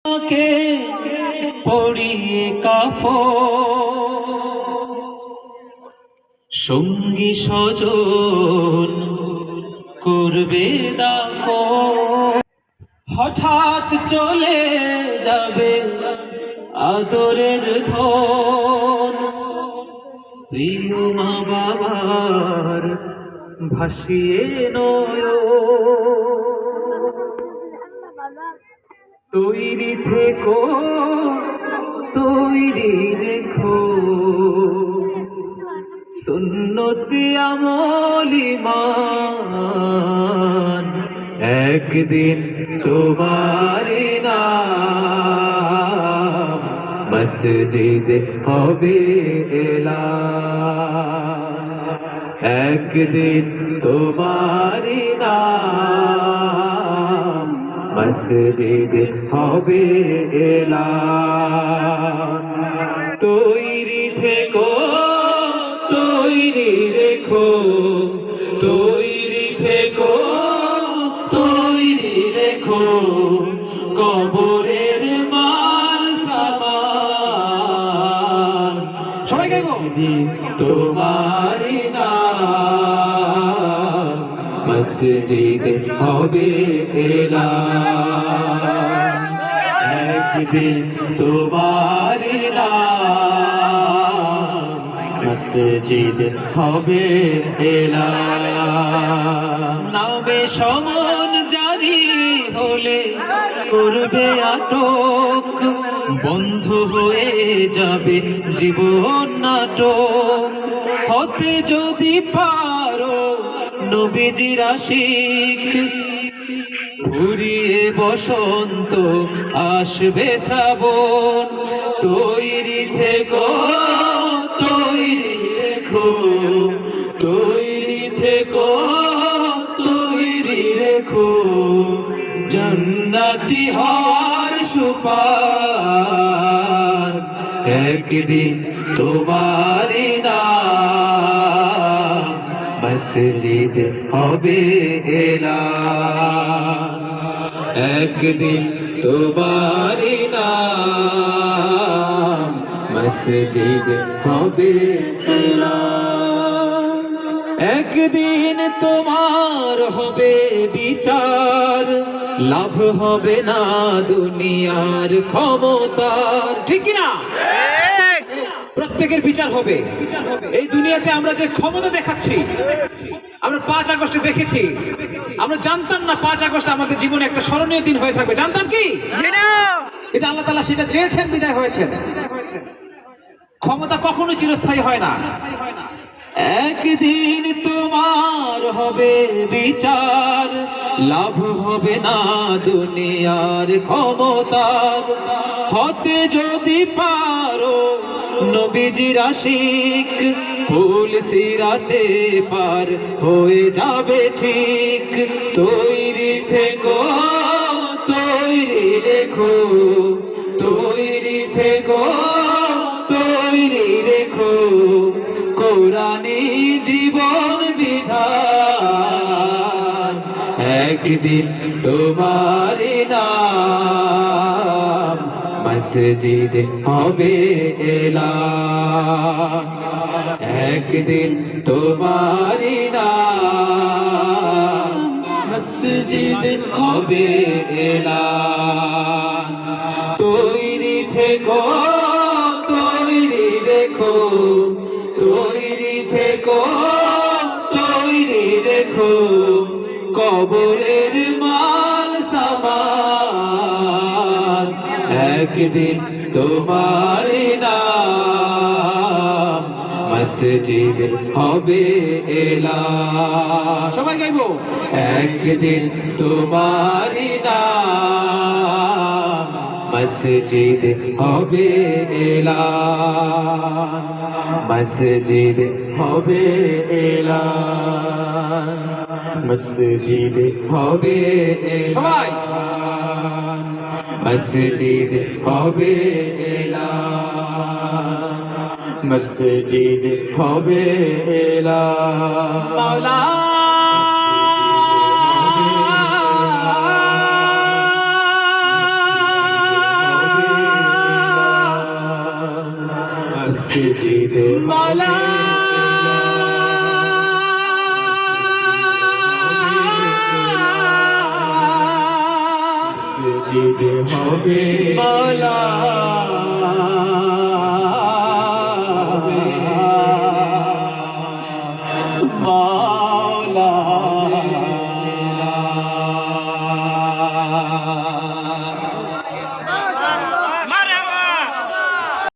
কে পড়িয়ে কাফন, সঙ্গী স্বজন করবে দাফন। হঠাৎ চলে যাবে আদরের ধন, প্রিয় মা বাবার ভাসিয়ে নয়ন। তৈরি থেকো, তৈরি রেখো, সুন্নতি আমল ঈমান, একদিন তোমারি নাম মসজিদে হবে এলান। একদিন তোমারি নাম মসজিদে হবে এলান। তৈরি থেকো, তৈরি রেখো, তৈরি থেকো, তৈরি রেখো, কবরের মাল সামান। সবাই গাইবো। তোমারি নাম মসজিদে হবে এলান। একদিন তোমারি নাম মসজিদ হবে এলান। নামে সমন জারি হলে করবে আটক, বন্ধ হয়ে যাবে জীবন নাটক। হতে যদি পারো নবীজির আশিক, ঘুরিয়ে বসন্ত আসবে শ্রাবণ। তৈরি থেকো, তৈরি রেখো, তৈরি থেকো, তৈরি রেখো, জান্নাতি হওয়ার সুপার। একদিন তোমারি নাম মসজিদ হবে এলান। একদিন তোমারি নাম মসজিদ হবে এলান। একদিন তোমার হবে বিচার, লাভ হবে না দুনিয়ার ক্ষমতার। ঠিক কিনা? প্রত্যেকের বিচার হবে। এই দুনিয়াতে আমরা যে ক্ষমতা দেখাচ্ছি, আমরা 5 আগস্টে দেখেছি, আমরা জানতাম না 5 আগস্ট আমাদের জীবনে একটা স্মরণীয় দিন হয়ে থাকবে। জানতাম কি? কিন্তু আল্লাহ তাআলা সেটা চেয়েছেন, বিদায় হয়েছে। ক্ষমতা কখনো চিরস্থায়ী হয় না। একদিন তোমার হবে বিচার, লাভ হবে না দুনিয়ার ক্ষমতার। হতে যদি পারো নবীজির আশিক, ফুল সিরাতে পার হয়ে যাবে ঠিক। তৈরি থেকো, তৈরি রেখো, তৈরি থেকো, তৈরি রেখো, কোরআনী জীবন বিধান। একদিন তোমারি নাম মসজিদ হবে এলান। একদিন তোমারি নাম মসজিদ হবে এলান। তৈরি থেকো, তৈরি রেখো, তৈরি থেকো, তৈরি রেখো, কবরের মাল সামান। একদিন তোমারি নাম মসজিদ হবে এলান। সবাই গাইবো। একদিন তোমারি নাম মসজিদ হবে এলান। মসজিদ হবে এলান। মসজিদ হবে এলান। মসজিদ হবে এলান। মসজিদ হবে এলান। মাওলা মসজিদে মাওলা মসজিদে হবে মাওলা মাওলা